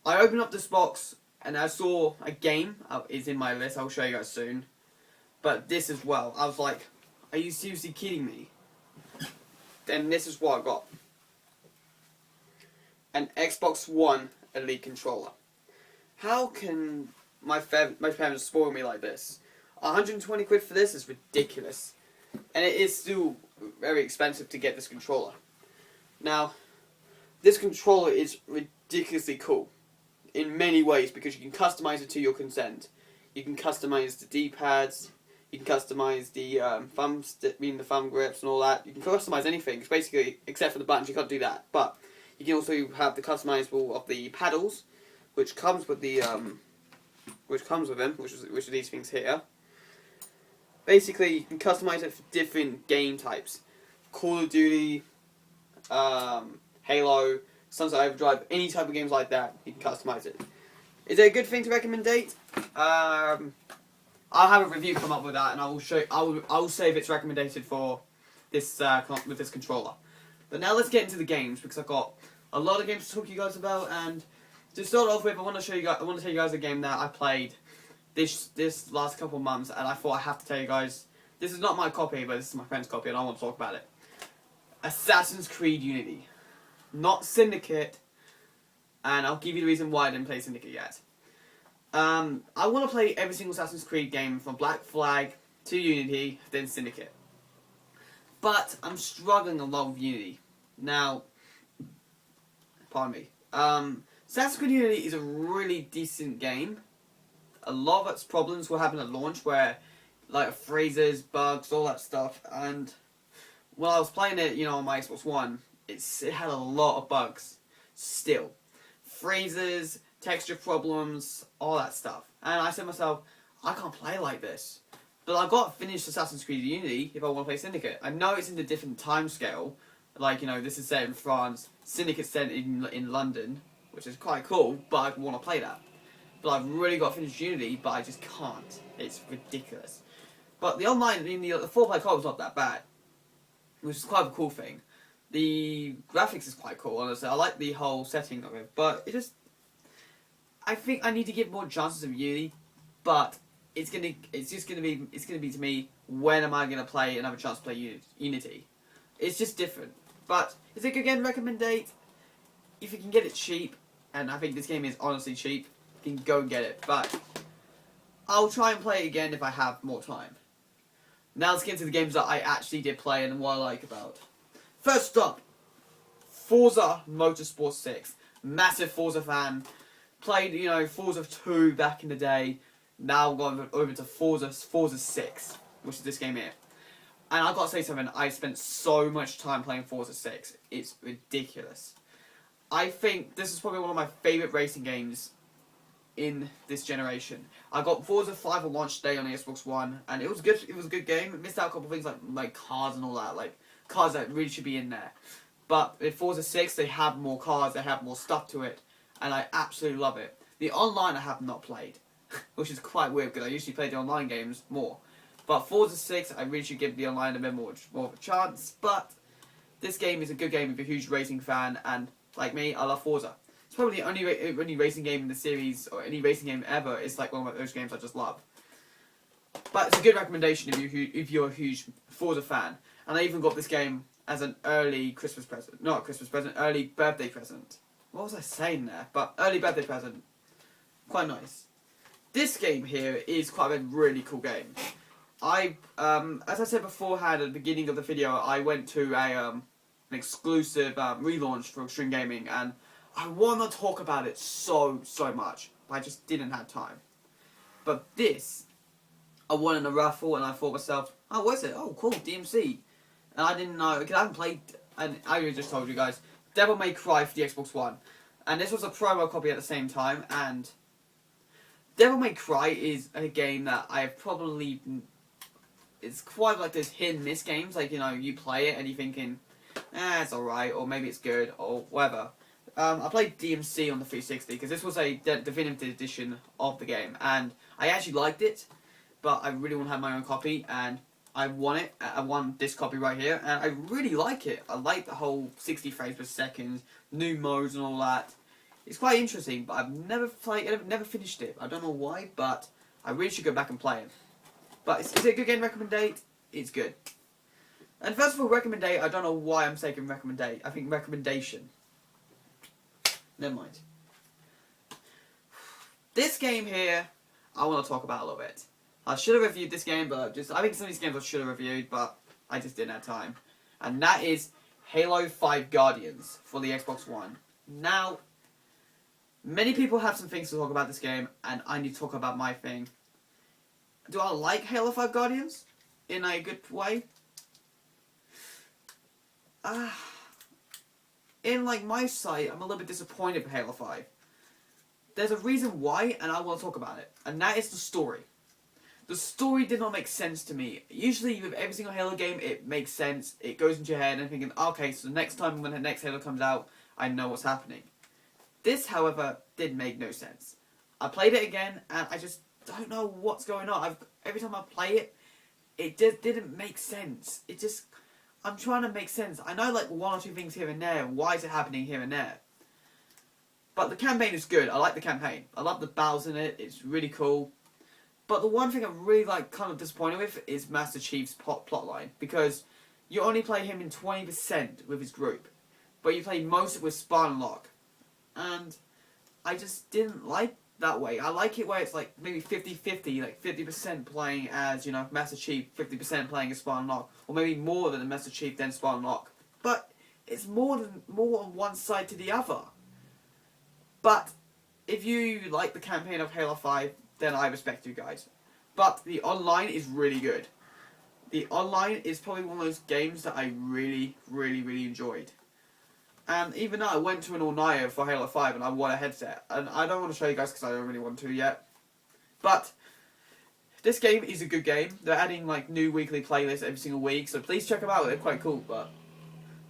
I opened up this box and I saw a game. It's in my list. I'll show you guys soon. But this as well. I was like, are you seriously kidding me? Then this is what I got. An Xbox One Elite controller. How can my parents spoil me like this? 120 quid for this is ridiculous. And it is still very expensive to get this controller. Now, this controller is ridiculously cool in many ways because you can customize it to your consent. You can customize the D-pads, you can customize the the thumb grips and all that. You can customize anything, basically, except for the buttons. You can't do that. But you can also have the customizable of the paddles, which comes with the which are these things here. Basically, you can customize it for different game types: Call of Duty, Halo, Sunset Overdrive, any type of games like that. You can customize it. Is it a good thing to recommend? I'll have a review come up with that, and I will show. I will say if it's recommended for this with this controller. But now let's get into the games because I've got a lot of games to talk to you guys about. And to start off with, I want to tell you guys a game that I played this last couple of months, and I thought I have to tell you guys. This is not my copy, but this is my friend's copy, and I want to talk about it. Assassin's Creed Unity, not Syndicate, and I'll give you the reason why I didn't play Syndicate yet. I want to play every single Assassin's Creed game from Black Flag to Unity, then Syndicate. But I'm struggling a lot with Unity. Now, pardon me. Assassin's Creed Unity is a really decent game. A lot of its problems will happen at launch where, like, phrases, bugs, all that stuff. And when I was playing it, on my Xbox One, it had a lot of bugs. Still. Phrases, texture problems, all that stuff. And I said to myself, I can't play like this. But I've got to finish Assassin's Creed Unity if I want to play Syndicate. I know it's in a different time scale. Like, this is set in France. Syndicate's set in London, which is quite cool, but I want to play that. But I've really got to finish Unity, but I just can't. It's ridiculous. But the online, the 4-player co-op is not that bad, which is quite a cool thing. The graphics is quite cool, honestly. I like the whole setting of it, but I think I need to give more chances of Unity, but it's gonna be to me, when am I gonna play and have a chance to play Unity? It's just different. But is it a good game to recommend? If you can get it cheap, and I think this game is honestly cheap, you can go and get it. But I'll try and play it again if I have more time. Now let's get into the games that I actually did play and what I like about. First up, Forza Motorsport 6. Massive Forza fan. Played, Forza 2 back in the day. Now going over to Forza 6, which is this game here. And I've got to say something, I spent so much time playing Forza 6. It's ridiculous. I think this is probably one of my favourite racing games in this generation. I got Forza 5 on launch day on the Xbox One, and it was good. It was a good game. It missed out a couple of things like cars and all that, like cars that really should be in there. But with Forza 6, they have more cars, they have more stuff to it, and I absolutely love it. The online I have not played, which is quite weird because I usually play the online games more. But Forza 6, I really should give the online a bit more of a chance. But this game is a good game if you're a huge racing fan, and like me, I love Forza. It's probably the only racing game in the series, or any racing game ever. It's like one of those games I just love. But it's a good recommendation if you're a huge Forza fan. And I even got this game as an early Christmas present. Not a Christmas present, early birthday present. What was I saying there? But early birthday present. Quite nice. This game here is quite a really cool game. As I said beforehand at the beginning of the video, I went to an exclusive relaunch for Extreme Gaming, and I want to talk about it so much, but I just didn't have time. But this, I won in a raffle, and I thought to myself, oh, what is it? Oh, cool, DMC. And I didn't know, because I haven't played, and I already just told you guys, Devil May Cry for the Xbox One. And this was a promo copy at the same time, and Devil May Cry is a game that I have probably... It's quite like those hit and miss games, like, you play it and you're thinking, it's alright, or maybe it's good, or whatever. I played DMC on the 360, because this was a definitive edition of the game, and I actually liked it, but I really want to have my own copy, and I won it. I won this copy right here, and I really like it. I like the whole 60 frames per second, new modes and all that. It's quite interesting, but I've never played, I've never finished it. I don't know why, but I really should go back and play it. But is it a good game? Recommendate? It's good. And first of all, recommendate. I don't know why I'm saying recommendate. I think recommendation. Never mind. This game here, I want to talk about a little bit. I should have reviewed this game, but I think some of these games I should have reviewed, but I just didn't have time. And that is Halo 5 Guardians for the Xbox One. Now, many people have some things to talk about this game, and I need to talk about my thing. Do I like Halo 5 Guardians? In a good way? In like my sight, I'm a little bit disappointed with Halo 5. There's a reason why, and I want to talk about it. And that is the story. The story did not make sense to me. Usually with every single Halo game, it makes sense. It goes into your head and I'm thinking, okay, so next time when the next Halo comes out, I know what's happening. This, however, did make no sense. I played it again, and I just don't know what's going on. Every time I play it, it just didn't make sense. I'm trying to make sense. I know like one or two things here and there. Why is it happening here and there? But the campaign is good. I like the campaign. I love the battles in it. It's really cool. But the one thing I'm really like kind of disappointed with is Master Chief's plotline, because you only play him in 20% with his group, but you play most of it with Spartan Locke, and I just didn't like that way. I like it where it's like maybe 50-50, like 50% playing as, you know, Master Chief, 50% playing as Spartan Locke, or maybe more than Master Chief then Spartan Locke. But it's more on one side to the other. But if you like the campaign of Halo 5, then I respect you guys. But the online is really good. The online is probably one of those games that I really, really, really enjoyed. And even though I went to an all-nighter for Halo 5 and I won a headset, and I don't want to show you guys because I don't really want to yet. But this game is a good game. They're adding like new weekly playlists every single week, so please check them out. They're quite cool. But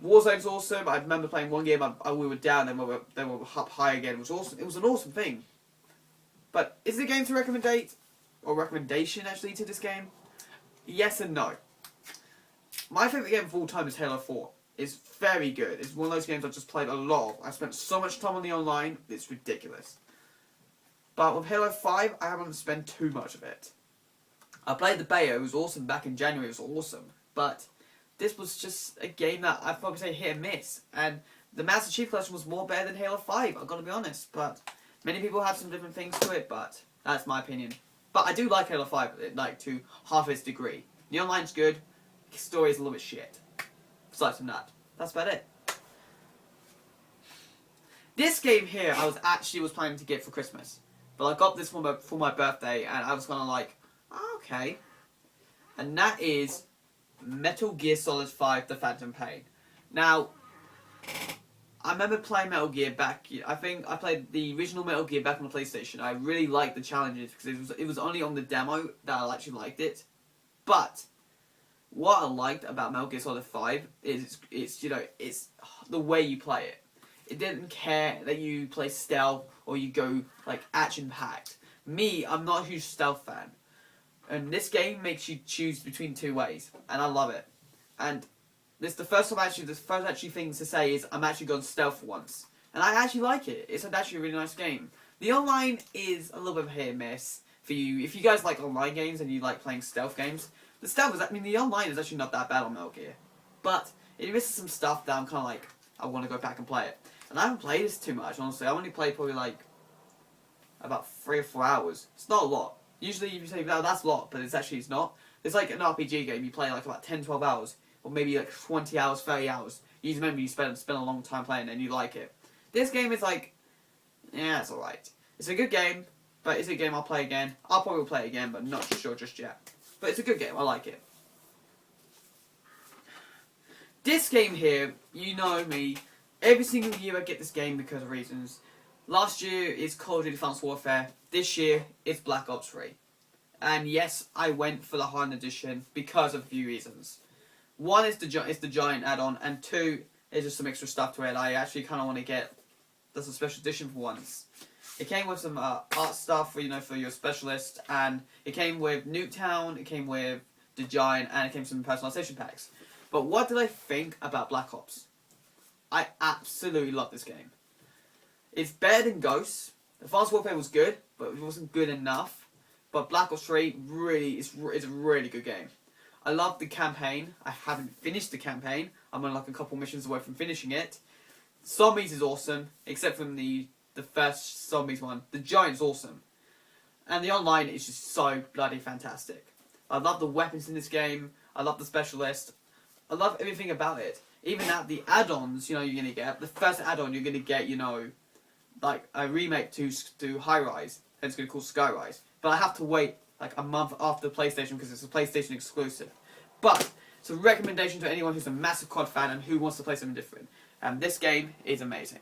Warzone's awesome. I remember playing one game, we were down, then we were up high again. It was awesome. It was an awesome thing. But is it a game to recommendate, or recommendation actually to this game? Yes and no. My favourite game of all time is Halo 4. It's very good. It's one of those games I've just played a lot of. I spent so much time on the online, it's ridiculous. But with Halo 5, I haven't spent too much of it. I played the beta, it was awesome back in January, it was awesome. But this was just a game that I'd probably say hit and miss. And the Master Chief Collection was more better than Halo 5, I've got to be honest. But many people have some different things to it, but that's my opinion. But I do like Halo 5, like, to half its degree. The online's good, the story is a little bit shit. Besides from that, that's about it. This game here, I was planning to get for Christmas. But I got this for my birthday, and I was kind of like, oh, okay. And that is Metal Gear Solid 5: The Phantom Pain. Now, I remember playing Metal Gear back. I think I played the original Metal Gear back on the PlayStation. I really liked the challenges because it was only on the demo that I actually liked it. But what I liked about Metal Gear Solid 5 is it's the way you play it. It didn't care that you play stealth or you go like action packed. Me, I'm not a huge stealth fan, and this game makes you choose between two ways, and I love it. And the first thing to say is I'm actually gone stealth for once, and I actually like it. It's actually a really nice game. The online is a little bit of a hit and miss for you. If you guys like online games and you like playing stealth games, the online is actually not that bad on Metal Gear, but it misses some stuff that I'm kind of like, I want to go back and play it. And I haven't played this too much, honestly. I only played probably like about 3 or 4 hours. It's not a lot. Usually you say, oh, that's a lot, but it's not. It's like an RPG game. You play like about 10, 12 hours, or maybe like 20 hours, 30 hours. You remember you spend a long time playing and you like it. This game is like, yeah, it's alright. It's a good game, but it's a game I'll play again. I'll probably play it again, but not sure just yet. But it's a good game. I like it. This game here, you know me. Every single year I get this game because of reasons. Last year is Call of Duty Advanced Warfare. This year it's Black Ops 3. And yes, I went for the Hardened Edition because of a few reasons. One is the Giant add-on, and two is just some extra stuff to it. I actually kind of want to get this a special edition for once. It came with some art stuff for your specialist, and it came with Nuketown, it came with the Giant, and it came with some personalization packs. But what did I think about Black Ops? I absolutely love this game. It's better than Ghosts. Advanced Warfare was good, but it wasn't good enough. But Black Ops 3 really is a really good game. I love the campaign. I haven't finished the campaign. I'm on like a couple missions away from finishing it. Zombies is awesome, except from the first Zombies one. The Giant's awesome. And the online is just so bloody fantastic. I love the weapons in this game. I love the specialist. I love everything about it. Even at the add-ons, you know, you're gonna get the first add-on, you're gonna get, you know, like a remake to High Rise, and it's gonna be called Skyrise. But I have to wait like a month after PlayStation because it's a PlayStation exclusive. But it's a recommendation to anyone who's a massive COD fan and who wants to play something different. And this game is amazing.